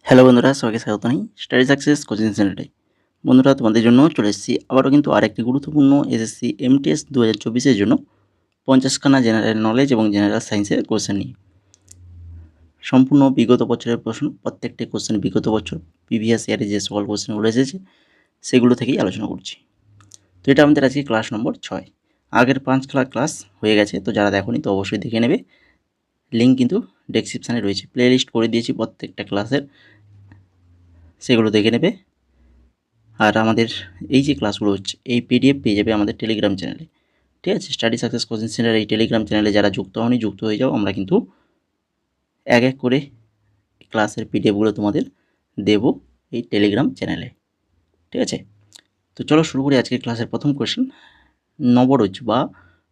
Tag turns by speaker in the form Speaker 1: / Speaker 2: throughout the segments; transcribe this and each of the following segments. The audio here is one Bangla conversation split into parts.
Speaker 1: হ্যালো বন্ধুরা, সবাইকে স্বাগত জানাই স্টাডি সাকসেস কোচিং সেন্টারে। বন্ধুরা, তোমাদের জন্য চলে এসেছি আবারও কিন্তু আরেকটি গুরুত্বপূর্ণ এসএসসি এমটিএস 2024 এর জন্য 50খানা জেনারেল নলেজ এবং জেনারেল সায়েন্সের কোশ্চেন নিয়ে। সম্পূর্ণ বিগত বছরের প্রশ্ন, প্রত্যেকটি কোশ্চেন বিগত বছর প্রিভিয়াস ইয়ারে যে সকল কোশ্চেনগুলো এসেছে সেগুলো থেকেই আলোচনা করছি। তো এটা আমাদের আজকে ক্লাস নম্বর 6। আগের 5 ক্লাস হয়ে গেছে, তো যারা দেখোনি তো অবশ্যই দেখে নেবে। লিঙ্ক কিন্তু ডেসক্রিপশানে রয়েছে, প্লে লিস্ট করে দিয়েছি প্রত্যেকটা ক্লাসের, সেগুলো দেখে নেবে। আর আমাদের এই যে ক্লাসগুলো হচ্ছে এই পিডিএফ পেয়ে যাবে আমাদের টেলিগ্রাম চ্যানেলে। ঠিক আছে, স্টাডি সাকসেস কোচিং সেন্টার এই টেলিগ্রাম চ্যানেলে যারা যুক্ত হয়নি যুক্ত হয়ে যাও। আমরা কিন্তু এক এক করে ক্লাসের পিডিএফগুলো তোমাদের দেব এই টেলিগ্রাম চ্যানেলে। ঠিক আছে, তো চলো শুরু করি আজকের ক্লাসের প্রথম কোয়েশ্চেন। নবরোজ বা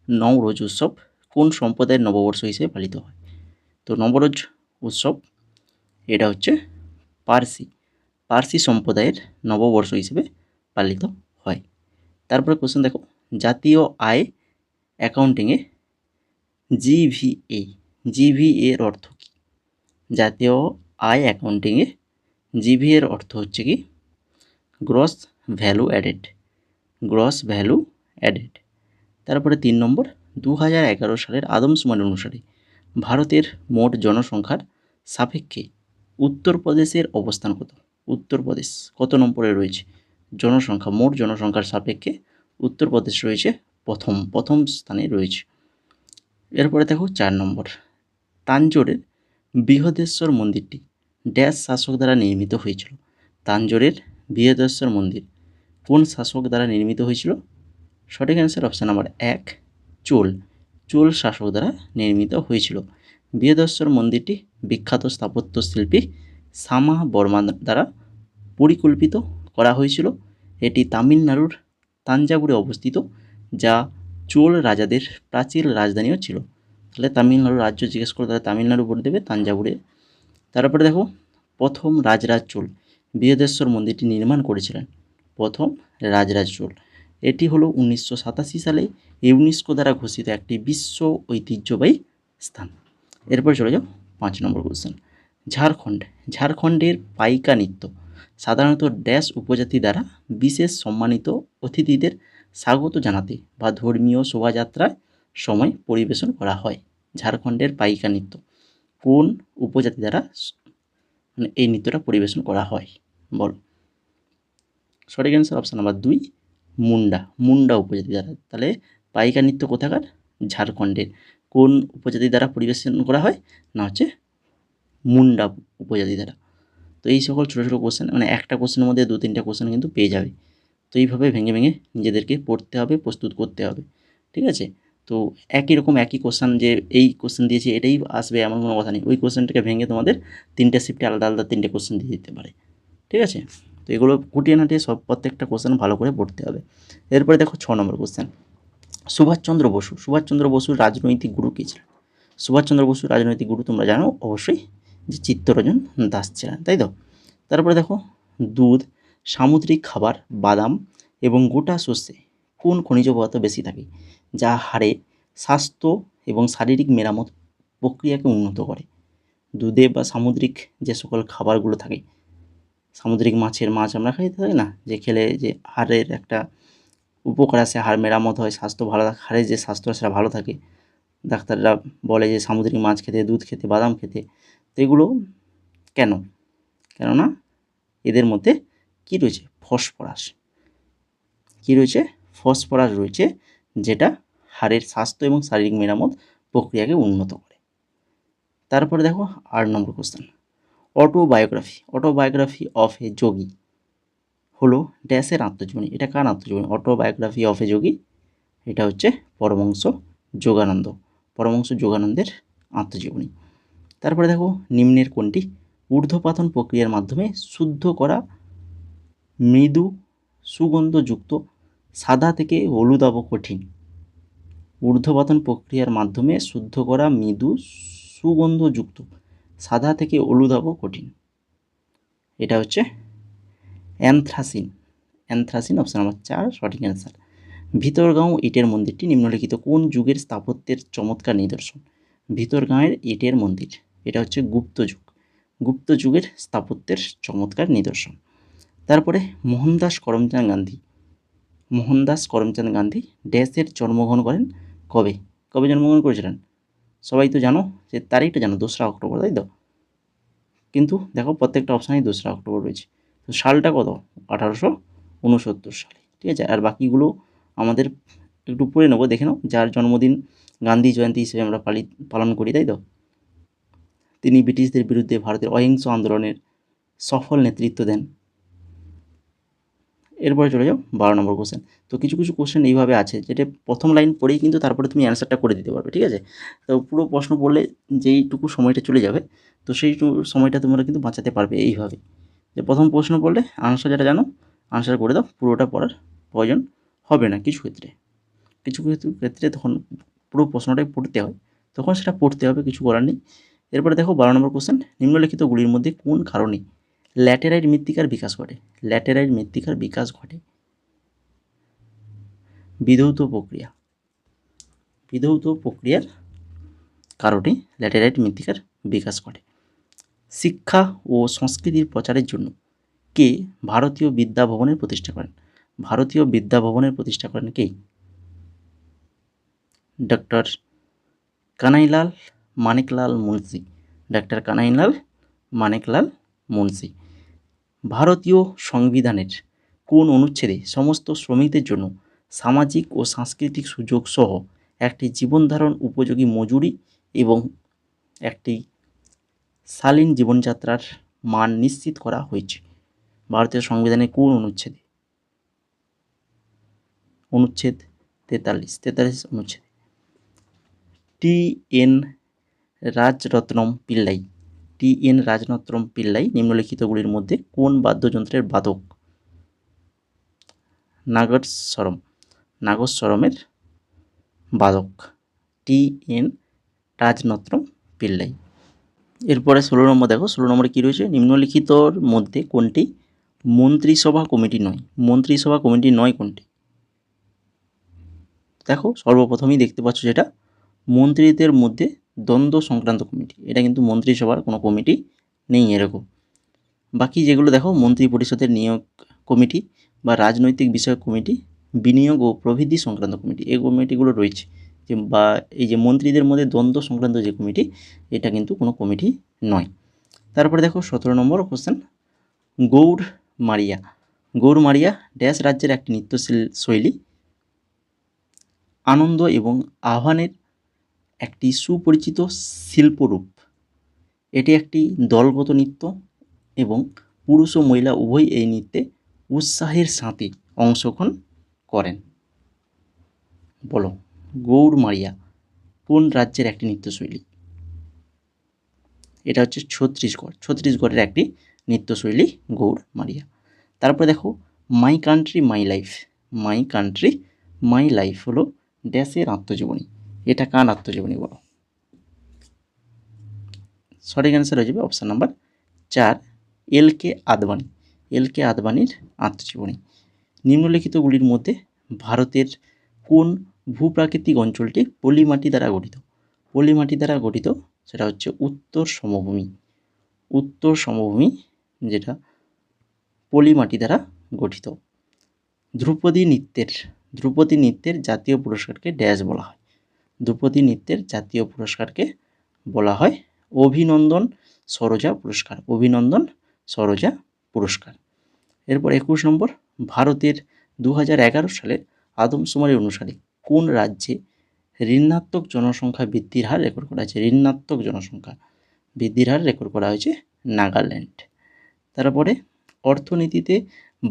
Speaker 1: নওরোজ উৎসব কোন সম্প্রদায়ের নববর্ষ হিসেবে পালিত হয়? তো নবরোজ উৎসব এটা হচ্ছে পার্সি সম্প্রদায়ের নববর্ষ হিসেবে পালিত হয়। তারপরে কোশ্চেন দেখো, জাতীয় আয় অ্যাকাউন্টিংয়ে জিভিএ এর অর্থ কী? জাতীয় আয় অ্যাকাউন্টিংয়ে জিভিএ এর অর্থ হচ্ছে কি গ্রস ভ্যালু অ্যাডেড। তারপরে 3 নম্বর, 2011 সালের আদমশুমারি অনুসারে ভারতের মোট জনসংখ্যার সাপেক্ষে উত্তরপ্রদেশের অবস্থান কত? উত্তরপ্রদেশ কত নম্বরে রয়েছে? মোট জনসংখ্যার সাপেক্ষে উত্তরপ্রদেশ রয়েছে প্রথম স্থানে রয়েছে। এরপরে দেখো 4 নম্বর, তাঞ্জোরের বৃহদেশ্বর মন্দিরটি ড্যাশ শাসক দ্বারা নির্মিত হয়েছিল? তাঞ্জোরের বৃহদেশ্বর মন্দির কোন শাসক দ্বারা নির্মিত হয়েছিল? সঠিক অ্যান্সার অপশান নাম্বার 1, চোল শাসক দ্বারা নির্মিত হয়েছিল। বৃহদেশ্বর মন্দিরটি বিখ্যাত স্থাপত্য শিল্পী সামা বর্মা দ্বারা পরিকল্পিত করা হয়েছিল। এটি তামিলনাড়ুর তাঞ্জাবুরে অবস্থিত, যা চোল রাজাদের প্রাচীন রাজধানীও ছিল। তাহলে তামিলনাড়ু রাজ্য জিজ্ঞেস করে তাহলে তামিলনাড়ু বলে দেবে, তাঞ্জাবুরে। তারপরে দেখো, প্রথম রাজরাজ চোল বৃহদেশ্বর মন্দিরটি নির্মাণ করেছিলেন প্রথম রাজরাজ চোল। এটি হলো 1987 সালে ইউনেস্কো দ্বারা ঘোষিত একটি বিশ্ব ঐতিহ্যবাহী স্থান। এরপর চলে যাও 5 নম্বর কোশ্চেন। ঝাড়খণ্ডের পাইকা নৃত্য সাধারণত ড্যাশ উপজাতি দ্বারা বিশেষ সম্মানিত অতিথিদের স্বাগত জানাতে বা ধর্মীয় শোভাযাত্রার সময় পরিবেশন করা হয়। ঝাড়খণ্ডের পাইকা নৃত্য কোন উপজাতি দ্বারা মানে এই নৃত্যটা পরিবেশন করা হয় বলো? সঠিক অ্যান্সার অপশান নাম্বার 2, মুন্ডা উপজাতি দ্বারা। তাহলে পাইকা নৃত্য কোথাকার? ঝাড়খণ্ডের। কোন উপজাতি দ্বারা পরিবেশন করা হয়? না হচ্ছে মুন্ডা উপজাতি দ্বারা। তো এই সকল ছোটো ছোটো কোশ্চেন, মানে একটা কোশ্চেনের মধ্যে 2-3টা কোশ্চেন কিন্তু পেয়ে যাবে। তো এইভাবে ভেঙে ভেঙে নিজেদেরকে পড়তে হবে, প্রস্তুত করতে হবে। ঠিক আছে, তো একই কোশ্চেন যে এই কোশ্চেন দিয়েছি এটাই আসবে এমন কোনো কথা নেই। ওই কোশ্চেনটাকে ভেঙে তোমাদের 3টে শিফটে আলাদা আলাদা 3টে কোশ্চেন দিয়ে দিতে পারে। ঠিক আছে, তো এগুলো খুঁটিয়ে নাটিয়ে প্রত্যেকটা কোশ্চেন ভালো করে পড়তে হবে। এরপরে দেখো 6 নম্বর কোশ্চেন। সুভাষচন্দ্র বসুর রাজনৈতিক গুরু কে ছিলেন? সুভাষচন্দ্র বসুর রাজনৈতিক গুরু তোমরা জানো অবশ্যই, যে চিত্তরঞ্জন দাস ছিলেন, তাই তো? তারপরে দেখো, দুধ, সামুদ্রিক খাবার, বাদাম এবং গোটা শস্যে কোন খনিজ পদার্থ বেশি থাকে, যা হাড়ে স্বাস্থ্য এবং শারীরিক মেরামত প্রক্রিয়াকে উন্নত করে? দুধে বা সামুদ্রিক যে সকল খাবারগুলো থাকে, সামুদ্রিক মাছ আমরা খাইতে থাকি না, যে খেলে যে হাড়ের একটা উপকার আসে, হাড় মেরামত হয়, স্বাস্থ্য ভালো থাকে, হাড়ের যে স্বাস্থ্য সেটা ভালো থাকে। ডাক্তাররা বলে যে সামুদ্রিক মাছ খেতে, দুধ খেতে, বাদাম খেতে। তো এগুলো কেন? কেননা এদের মধ্যে কী রয়েছে? ফসফরাস রয়েছে, যেটা হাড়ের স্বাস্থ্য এবং শারীরিক মেরামত প্রক্রিয়াকে উন্নত করে। তারপরে দেখো 8 নম্বর কোশ্চেন। অটোবায়োগ্রাফি অফ এ যোগী হলো ড্যাশের আত্মজীবনী। এটা কার আত্মজীবনী? অটোবায়োগ্রাফি অফ এ যোগী, এটা হচ্ছে পরমহংস যোগানন্দের আত্মজীবনী। তারপরে দেখো, নিম্নের কোনটি ঊর্ধ্বপাতন প্রক্রিয়ার মাধ্যমে শুদ্ধ করা মৃদু সুগন্ধযুক্ত সাদা থেকে হলুদাভ কঠিন? ঊর্ধ্বপাতন প্রক্রিয়ার মাধ্যমে শুদ্ধ করা মৃদু সুগন্ধযুক্ত সাদা থেকে হলুদাভ কঠিন, এটা হচ্ছে অ্যানথ্রাসিন অপশান নাম্বার 4 সঠিক অ্যান্সার। ভিতরগাঁও ইটের মন্দিরটি নিম্নলিখিত কোন যুগের স্থাপত্যের চমৎকার নিদর্শন? ভিতরগাঁওয়ের ইটের মন্দির, এটা হচ্ছে গুপ্ত যুগ। গুপ্ত যুগের স্থাপত্যের চমৎকার নিদর্শন। তারপরে মোহনদাস করমচাঁদ গান্ধী ড্যাশের জন্মগ্রহণ করেন কবে? কবে জন্মগ্রহণ করেছিলেন? সবাই তো জানো, যে তারিখটা জানো, 2রা অক্টোবর, তাই তো? কিন্তু দেখো প্রত্যেকটা অপশানেই 2রা অক্টোবর রয়েছে। তো সালটা কত? 1869 সালে, ঠিক আছে। আর বাকিগুলো আমাদের একটু পড়ে নেবো, দেখে নাও। যার জন্মদিন গান্ধী জয়ন্তী হিসেবে আমরা পালন করি, তাই তো? তিনি ব্রিটিশদের বিরুদ্ধে ভারতের অহিংস আন্দোলনের সফল নেতৃত্ব দেন। এরপরে চলে যাও 12 নম্বর কোশ্চেন। তো কিছু কিছু কোশ্চেন এইভাবে আছে, যেটা প্রথম লাইন পড়েই কিন্তু তারপরে তুমি অ্যান্সারটা করে দিতে পারবে, ঠিক আছে। তো পুরো প্রশ্ন পড়লে যেইটুকু সময়টা চলে যাবে, তো সময়টা তোমরা কিন্তু বাঁচাতে পারবে এইভাবে, যে প্রথম প্রশ্ন পড়লে আনসার যেটা জানো আনসার করে দাও, পুরোটা পড়ার প্রয়োজন হবে না। কিছু ক্ষেত্রে তখন পুরো প্রশ্নটাই পড়তে হয়, তখন সেটা পড়তে হবে, কিছু করার নেই। এরপরে দেখো 12 নম্বর কোশ্চেন, নিম্নলিখিতগুলির মধ্যে কোন কারণে ল্যাটেরাইট মৃত্তিকার বিকাশ ঘটে? ল্যাটেরাইট মৃত্তিকার বিকাশ ঘটে বিধৌত প্রক্রিয়ার কারণে ল্যাটেরাইট মৃত্তিকার বিকাশ ঘটে। শিক্ষা ও সংস্কৃতির প্রচারের জন্য কে ভারতীয় বিদ্যা ভবনের প্রতিষ্ঠা করেন? ভারতীয় বিদ্যা ভবনের প্রতিষ্ঠা করেন কে? ডক্টর কানাইলাল মানিকলাল মুন্সি। ডক্টর কানাইলাল মানিকলাল মুন্সি। ভারতীয় সংবিধানের কোন অনুচ্ছেদে সমস্ত শ্রমিকদের জন্য সামাজিক ও সাংস্কৃতিক সুযোগ সহ একটি জীবনধারণ উপযোগী মজুরি এবং একটি শালীন জীবনযাত্রার মান নিশ্চিত করা হয়েছে? ভারতীয় সংবিধানের কোন অনুচ্ছেদে? অনুচ্ছেদ 43 অনুচ্ছেদ। টি.এন. রাজরত্নম পিল্লাই নিম্নলিখিতগুলির মধ্যে কোন বাদ্যযন্ত্রের বাদক? নাগস্বরমের বাদক টি.এন. রাজরত্নম পিল্লাই। এরপরে 16 নম্বর দেখো, 16 নম্বরে কী রয়েছে? নিম্নলিখিতর মধ্যে কোনটি মন্ত্রিসভা কমিটি নয়? মন্ত্রিসভা কমিটি নয় কোনটি? দেখো সর্বপ্রথমেই দেখতে পাচ্ছ যেটা মন্ত্রীদের মধ্যে দ্বন্দ্ব সংক্রান্ত কমিটি, এটা কিন্তু মন্ত্রিসভার কোনো কমিটি নেই এরকম। বাকি যেগুলো দেখো মন্ত্রী পরিষদের নিয়োগ কমিটি বা রাজনৈতিক বিষয়ক কমিটি, বিনিয়োগ ও প্রবৃদ্ধি সংক্রান্ত কমিটি, এই কমিটিগুলো রয়েছে। বা এই যে মন্ত্রীদের মধ্যে দ্বন্দ্ব সংক্রান্ত যে কমিটি, এটা কিন্তু কোনো কমিটি নয়। তারপরে দেখো 17 নম্বর কোশ্চেন, গৌড়মারিয়া ড্যাশ রাজ্যের একটি নৃত্যশীল শৈলী, আনন্দ এবং আহ্বানের একটি সুপরিচিত শিল্পরূপ। এটি একটি দলগত নৃত্য এবং পুরুষ ও মহিলা উভয়ই এই নৃত্যে উৎসাহের সাথে অংশগ্রহণ করেন। বলো, গৌড়মারিয়া কোন রাজ্যের একটি নৃত্যশৈলী? এটা হচ্ছে ছত্তিশগড়ের একটি নৃত্যশৈলী গৌড়মারিয়া। তারপরে দেখো মাই কান্ট্রি মাই লাইফ হলো ড্যাশের আত্মজীবনী। এটা কার আত্মজীবনী বলো? সঠিক অ্যান্সার হয়ে যাবে অপশান নাম্বার 4, এল কে আদবানির আত্মজীবনী। নিম্নলিখিতগুলির মধ্যে ভারতের কোন ভূপ্রাকৃতিক অঞ্চলটি পলিমাটি দ্বারা গঠিত? সেটা হচ্ছে উত্তর সমভূমি, যেটা পলিমাটি দ্বারা গঠিত। ধ্রুপদী নৃত্যের জাতীয় পুরস্কারকে ড্যাশ বলা হয়? ধ্রুপদী নৃত্যের জাতীয় পুরস্কারকে বলা হয় অভিনন্দন সরোজা পুরস্কার। এরপর 21 নম্বর, ভারতের 2011 সালের আদমশুমারি অনুসারে কোন রাজ্যে ঋণাত্মক জনসংখ্যা বৃদ্ধির হার রেকর্ড করা হয়েছে? ঋণাত্মক জনসংখ্যা বৃদ্ধির হার রেকর্ড করা হয়েছে নাগাল্যান্ড। তারপরে অর্থনীতিতে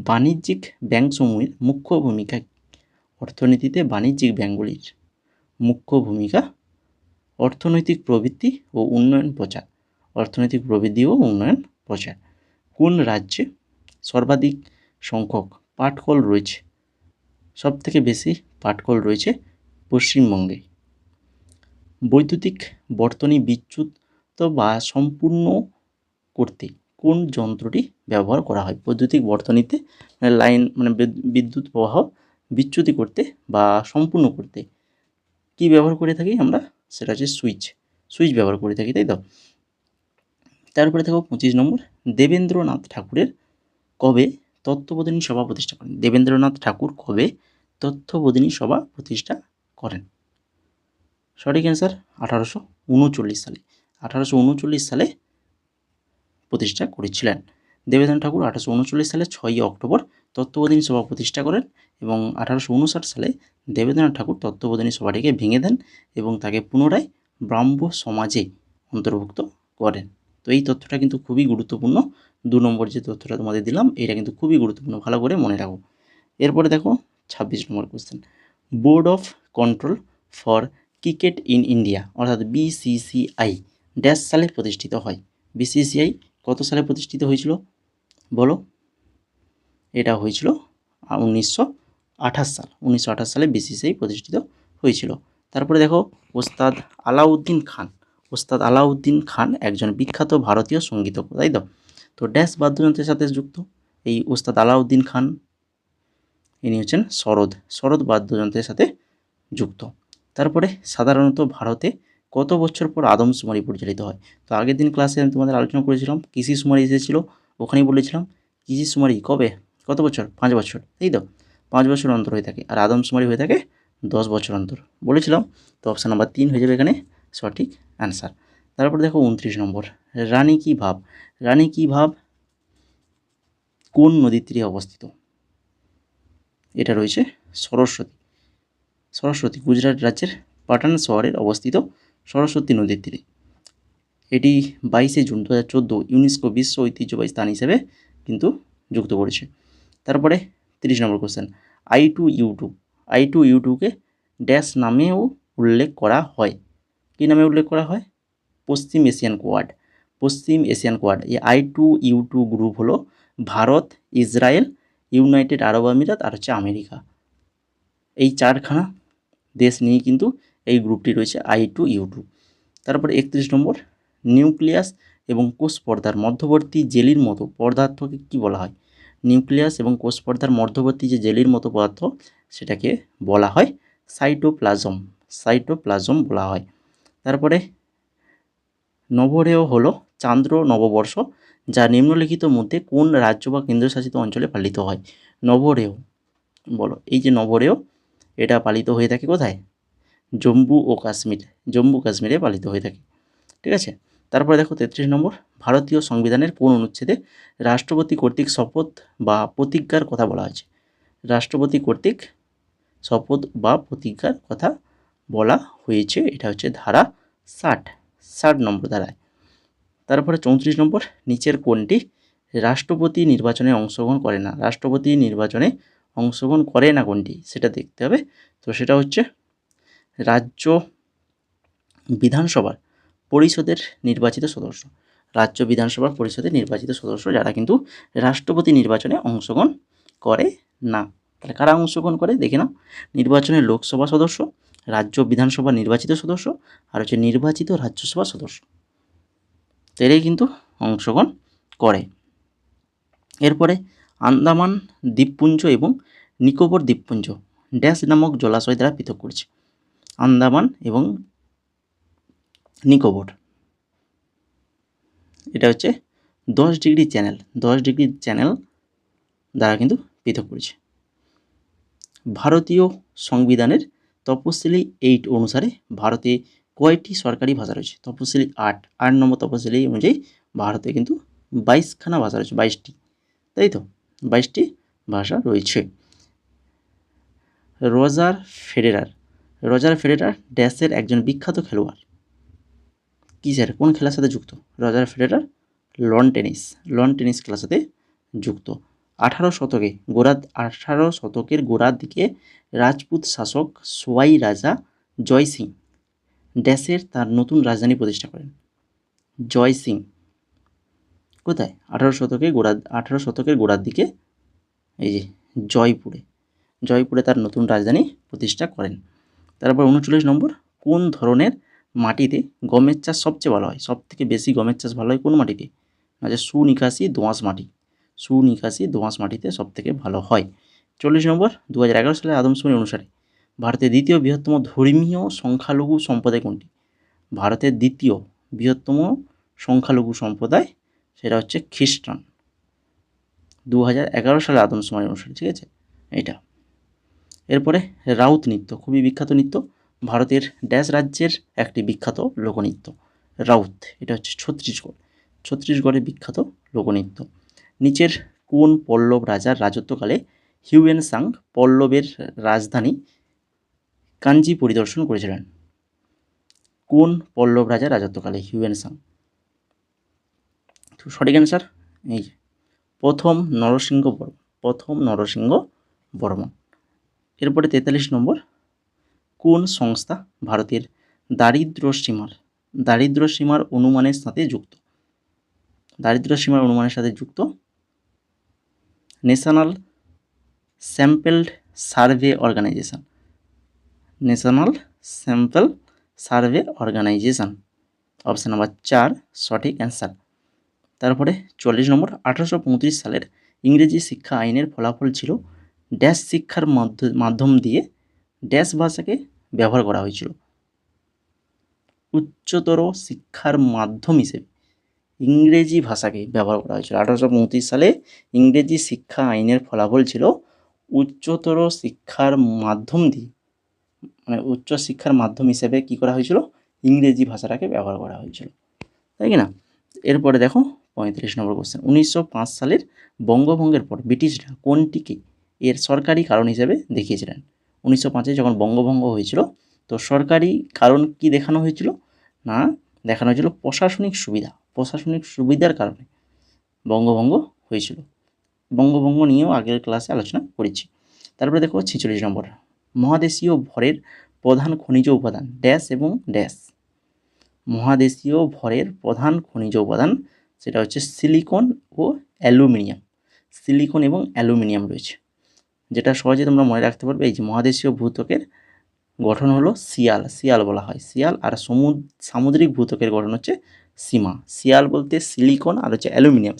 Speaker 1: বাণিজ্যিক ব্যাংকসমূহের মুখ্য ভূমিকা। অর্থনীতিতে বাণিজ্যিক ব্যাংকগুলির মুখ্য ভূমিকা অর্থনৈতিক প্রবৃদ্ধি ও উন্নয়ন প্রচার। কোন রাজ্যে সর্বাধিক সংখ্যক পাটকল রয়েছে? সবথেকে বেশি পাটকল রয়েছে পশ্চিমবঙ্গে। বৈদ্যুতিক বর্তনী বিচ্যুত বা সম্পূর্ণ করতে কোন যন্ত্রটি ব্যবহার করা হয়? বৈদ্যুতিক বর্তনীতে বিদ্যুৎ প্রবাহ বিচ্যুতি করতে বা সম্পূর্ণ করতে কি ব্যবহার করে থাকি আমরা? সেটা হচ্ছে সুইচ ব্যবহার করে থাকি, তাই তো? তারপরে দেখো 25 নম্বর, দেবেন্দ্রনাথ ঠাকুরের কবে তত্ত্ববোধিনী সভা প্রতিষ্ঠা করেন? দেবেন্দ্রনাথ ঠাকুর কবে তত্ত্ববোধিনী সভা প্রতিষ্ঠা করেন? সঠিক অ্যান্সার 1839 সালে। 1839 সালে প্রতিষ্ঠা করেছিলেন দেবেন্দ্রনাথ ঠাকুর। 1839 সালে 6ই অক্টোবর তত্ত্ববোধিনী সভা প্রতিষ্ঠা করেন এবং 1859 সালে দেবেন্দ্রনাথ ঠাকুর তত্ত্ববোধিনী সভাটিকে ভেঙে দেন এবং তাকে পুনরায় ব্রাহ্ম সমাজে অন্তর্ভুক্ত করেন। তো এই তথ্যটা কিন্তু খুবই গুরুত্বপূর্ণ। 2 নম্বর যে তথ্যটা তোমাদের দিলাম এটা কিন্তু খুবই গুরুত্বপূর্ণ, ভালো করে মনে রাখো। এরপরে দেখো 26 number question, board of control for cricket in India অর্থাৎ বিসিসিআই ড্যাশ সালে প্রতিষ্ঠিত হয়? বিসিসিআই কত সালে প্রতিষ্ঠিত হয়েছিল বলো? এটা হয়েছিল 1928 সাল। 1928 সালে বিসিসিআই প্রতিষ্ঠিত হয়েছিল। তারপরে দেখো ওস্তাদ আলাউদ্দিন খান। ওস্তাদ আলাউদ্দিন খান একজন বিখ্যাত ভারতীয় সঙ্গীতজ্ঞ, তাই তো? তো ড্যাশ বাদ্যযন্ত্রের সাথে যুক্ত এই ওস্তাদ আলাউদ্দিন খান? ইনি হচ্ছেন সরোদ বাদ্যযন্ত্রের সাথে যুক্ত। তারপরে সাধারণত ভারতে কত বছর পর আদমশুমারি পরিচালিত হয়? তো আগের দিন ক্লাসে আমি তোমাদের আলোচনা করেছিলাম কৃষি শুমারি এসেছিলো, ওখানেই বলেছিলাম কৃষি শুমারি কবে, কত বছর? 5 বছর, তাই তো? 5 বছর অন্তর হয়ে থাকে, আর আদমশুমারি হয়ে থাকে 10 বছর অন্তর বলেছিলাম। তো অপশান নাম্বার 3 হয়ে যাবে এখানে সঠিক অ্যান্সার। তারপর দেখো 29 নম্বর, রানী কি ভাব। রানী কি ভাব কোন নদীর তীরে অবস্থিত? এটা রয়েছে সরস্বতী গুজরাট রাজ্যের পাটান শহরের অবস্থিত সরস্বতী নদীর তীরে। এটি 22শে জুন 2014 ইউনেস্কো বিশ্ব ঐতিহ্যবাহী স্থান হিসেবে কিন্তু যুক্ত করেছে। তারপরে 30 নম্বর কোশ্চেন, I2U2কে ড্যাশ নামেও উল্লেখ করা হয়? কী নামে উল্লেখ করা হয়? পশ্চিম এশিয়ান কোয়াড। এই I2U2 গ্রুপ হলো ভারত, ইসরায়েল, ইউনাইটেড আরব আমিরাত আর হচ্ছে আমেরিকা। এই 4খানা দেশ নিয়ে কিন্তু এই গ্রুপটি রয়েছে I2U2। তারপরে 31 নম্বর, নিউক্লিয়াস এবং কোষ পর্দার মধ্যবর্তী জেলির মতো পদার্থকে কী বলা হয়? নিউক্লিয়াস এবং কোষ পর্দার মধ্যবর্তী যে জেলির মতো পদার্থ সেটাকে বলা হয় সাইটোপ্লাজম বলা হয়। তারপরে নবরেহ হলো চান্দ্র নববর্ষ, যা নিম্নলিখিত মধ্যে কোন রাজ্য বা কেন্দ্রশাসিত অঞ্চলে পালিত হয়? নবরেহ বলো, এই যে নবরেহ এটা পালিত হয়ে থাকে কোথায়? জম্মু কাশ্মীরে পালিত হয়ে থাকে, ঠিক আছে? তারপরে দেখো 33 নম্বর, ভারতীয় সংবিধানের কোন অনুচ্ছেদে রাষ্ট্রপতি কর্তৃক শপথ বা প্রতিজ্ঞার কথা বলা হয়েছে? রাষ্ট্রপতি কর্তৃক শপথ বা প্রতিজ্ঞার কথা বলা হয়েছে, এটা হচ্ছে ধারা 60 নম্বর ধারায়। তারপরে 34 নম্বর, নিচের কোনটি রাষ্ট্রপতি নির্বাচনে অংশগ্রহণ করে না? রাষ্ট্রপতি নির্বাচনে অংশগ্রহণ করে না কোনটি সেটা দেখতে হবে। তো সেটা হচ্ছে রাজ্য বিধানসভার পরিষদের নির্বাচিত সদস্য, যারা কিন্তু রাষ্ট্রপতি নির্বাচনে অংশগ্রহণ করে না। তাহলে কারা অংশগ্রহণ করে দেখে নাও, নির্বাচনের লোকসভা সদস্য, রাজ্য বিধানসভা নির্বাচিত সদস্য আর হচ্ছে নির্বাচিত রাজ্যসভা সদস্য, এরাই কিন্তু অংশগ্রহণ করে। এরপরে আন্দামান দ্বীপপুঞ্জ এবং নিকোবর দ্বীপপুঞ্জ ড্যাশ নামক জলাশয় দ্বারা পৃথক করেছে? আন্দামান এবং নিকোবর এটা হচ্ছে 10 ডিগ্রি চ্যানেল দ্বারা কিন্তু পৃথক করেছে। ভারতীয় সংবিধানের তপশিলি 8 অনুসারে ভারতে কয়টি সরকারি ভাষা রয়েছে? তপশিলি 8 নম্বর তপশিলি অনুযায়ী ভারতে কিন্তু 22খানা ভাষা রয়েছে, 22টি, তাই তো? 22টি ভাষা রয়েছে। রজার ফেডেরার ড্যাশের একজন বিখ্যাত খেলোয়াড়, কিসের কোন খেলার সাথে যুক্ত? রজার ফেডেরার লন টেনিস খেলার সাথে যুক্ত। 18 শতকের গোড়ার দিকে রাজপুত শাসক সোয়াই রাজা জয় সিং ড্যাশের তার নতুন রাজধানী প্রতিষ্ঠা করেন? জয় সিং কোথায়? 18 শতকের গোড়ার দিকে এই যে জয়পুরে তার নতুন রাজধানী প্রতিষ্ঠা করেন। তারপর 39 নম্বর, কোন ধরনের মাটিতে গমের চাষ সবচেয়ে ভালো হয়? সবথেকে বেশি গমের চাষ ভালো হয় কোন মাটিতে? আচ্ছা, সুনিকাশি দোআঁশ মাটিতে সবথেকে ভালো হয়। 40 নম্বর, 2011 সালে আদমশুমারি অনুসারে ভারতের দ্বিতীয় বৃহত্তম ধর্মীয় সংখ্যালঘু সম্প্রদায় কোনটি? ভারতের দ্বিতীয় বৃহত্তম সংখ্যালঘু সম্প্রদায় সেটা হচ্ছে খ্রিস্টান। 2011 সালে আদমশুমারি অনুসারে, ঠিক আছে এটা। এরপরে রাউত নৃত্য, খুবই বিখ্যাত নৃত্য, ভারতের ড্যাশ রাজ্যের একটি বিখ্যাত লোকনৃত্য রাউত। এটা হচ্ছে ছত্তিশগড়ের বিখ্যাত লোকনৃত্য। নিচের কোন পল্লব রাজার রাজত্বকালে হিউয়েন সাং পল্লবের রাজধানী কাঞ্চি পরিদর্শন করেছিলেন? কোন পল্লব রাজার রাজত্বকালে হিউয়েন সাং? তো সঠিক অ্যান্সার এই যে প্রথম নরসিংহ বর্মন। এরপরে 43 নম্বর, কোন সংস্থা ভারতের দারিদ্র সীমার অনুমানের সাথে যুক্ত? National sample survey organisation. Option number 4 সঠিক অ্যান্সার। তারপরে 44 নম্বর, 1835 সালের ইংরেজি শিক্ষা আইনের ফলাফল ছিল ড্যাশ শিক্ষার মাধ্যম দিয়ে ড্যাশ ভাষাকে ব্যবহার করা হয়েছিল? উচ্চতর শিক্ষার মাধ্যম হিসেবে ইংরেজি ভাষাকে ব্যবহার করা হয়েছিল। 1835 সালে ইংরেজি শিক্ষা আইনের ফলাফল ছিল উচ্চতর শিক্ষার মাধ্যম দিয়ে, মানে উচ্চ শিক্ষার মাধ্যম হিসেবে কী করা হয়েছিল? ইংরেজি ভাষাটাকে ব্যবহার করা হয়েছিল, তাই কি না? এরপরে দেখো 35 নম্বর কোশ্চেন, 1905 সালের বঙ্গভঙ্গের পর ব্রিটিশরা কোনটিকে এর সরকারি কারণ হিসেবে দেখিয়েছিলেন? 1905-এ যখন বঙ্গভঙ্গ হয়েছিল, তো সরকারি কারণ কি দেখানো হয়েছিল? না, দেখানো হয়েছিল প্রশাসনিক সুবিধার কারণে বঙ্গভঙ্গ হয়েছিল। বঙ্গভঙ্গ নিয়েও আগের ক্লাসে আলোচনা করেছি। তারপরে দেখো 46 নম্বর, মহাদেশীয় ভরের প্রধান খনিজ উপাদান ড্যাশ এবং ড্যাশ। মহাদেশীয় ভরের প্রধান খনিজ উপাদান সেটা হচ্ছে সিলিকন এবং অ্যালুমিনিয়াম রয়েছে। যেটা সহজে তোমরা মনে রাখতে পারবে, এই যে মহাদেশীয় ভূত্বকের গঠন হলো শিয়াল বলা হয়, শিয়াল। আর সামুদ্রিক ভূত্বকের গঠন হচ্ছে সীমা। শিয়াল বলতে সিলিকন আর হচ্ছে অ্যালুমিনিয়াম,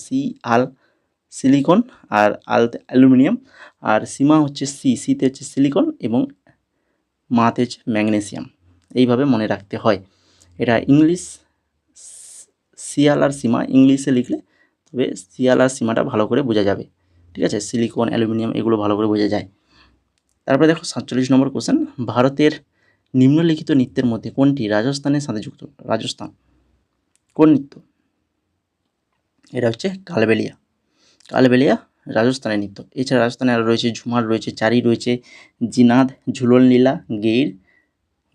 Speaker 1: সিলিকন আর অ্যালুমিনিয়াম। আর সীমা হচ্ছে সিতে হচ্ছে সিলিকন এবং মাতে হচ্ছে ম্যাগনেসিয়াম। এইভাবে মনে রাখতে হয়। এটা ইংলিশ শিয়াল আর সীমা ইংলিশে লিখলে তবে শিয়াল আর সীমাটা ভালো করে বোঝা যাবে, ঠিক আছে? সিলিকন, অ্যালুমিনিয়াম এগুলো ভালো করে বোঝা যায়। তারপরে দেখো 47 নম্বর কোশ্চেন, ভারতের নিম্নলিখিত নৃত্যের মধ্যে কোনটি রাজস্থানের সাথে যুক্ত? রাজস্থান কোন নৃত্য? এটা হচ্ছে কালবেলিয়া রাজস্থানের নৃত্য। এছাড়া রাজস্থানে আরও রয়েছে ঝুমার রয়েছে, চারি রয়েছে, জিনাদ, ঝুলন লীলা, গেইর,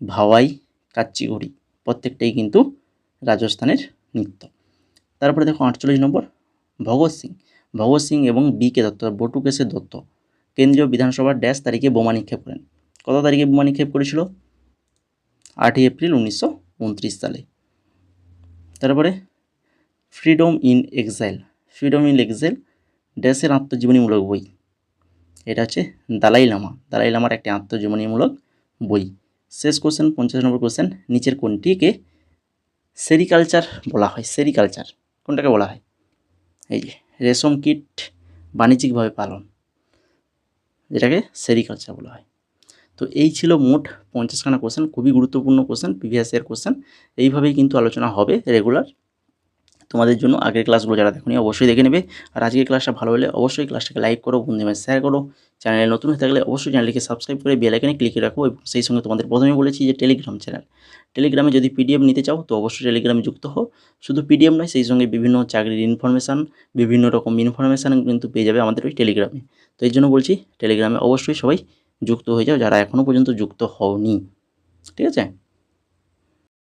Speaker 1: ভাওয়াই, কাচ্চিঘড়ি, প্রত্যেকটাই কিন্তু রাজস্থানের নৃত্য। তারপরে দেখো 48 নম্বর, ভগৎ সিং এবং বি.কে. দত্ত, বটুকেশ্বর দত্ত কেন্দ্রীয় বিধানসভার ড্যাশ তারিখে বোমা নিক্ষেপ করেন? কত তারিখে বোমা নিক্ষেপ করেছিল? 8 এপ্রিল 1929 সালে। তারপরে ফ্রিডম ইন এক্সাইল ড্যাশের আত্মজীবনীমূলক বই? এটা হচ্ছে দালাই লামার একটি আত্মজীবনীমূলক বই। শেষ কোশ্চেন 50 নম্বর কোশ্চেন, নিচের কোনটিকে সেরিকালচার বলা হয়? কোনটাকে বলা হয়? এই যে রেশম কীট বাণিজ্যিকভাবে পালন, যেটাকে সেরিকালচার বলা হয়। তো এই ছিল মোট 50খানা কোশ্চেন, খুবই গুরুত্বপূর্ণ কোশ্চেন, প্রিভিয়াস ইয়ার কোশ্চেন। এইভাবেই কিন্তু আলোচনা হবে রেগুলার তোমাদের জন্য। আগের ক্লাসগুলো যারা দেখোনি অবশ্যই দেখে নেবে। আর আজকের ক্লাসটা ভালো হলে অবশ্যই ক্লাসটাকে লাইক করো, বন্ধুদের শেয়ার করো। চ্যানেলে নতুন হয়ে থাকলে অবশ্যই চ্যানেলটিকে সাবস্ক্রাইব করে বেল আইকনে ক্লিক রাখো। এবং সেই সঙ্গে তোমাদের প্রথমে বলেছি যে টেলিগ্রামে যদি পিডিএফ নিতে চাও তো অবশ্যই টেলিগ্রামে যুক্ত হও। শুধু পিডিএফ নয়, সেই সঙ্গে বিভিন্ন চাকরির ইনফরমেশান, বিভিন্ন রকম ইনফরমেশান কিন্তু পেয়ে যাবে আমাদের ওই টেলিগ্রামে। তো এই জন্য বলছি টেলিগ্রামে অবশ্যই সবাই যুক্ত হয়ে যাও যারা এখনও পর্যন্ত যুক্ত হওনি, ঠিক আছে?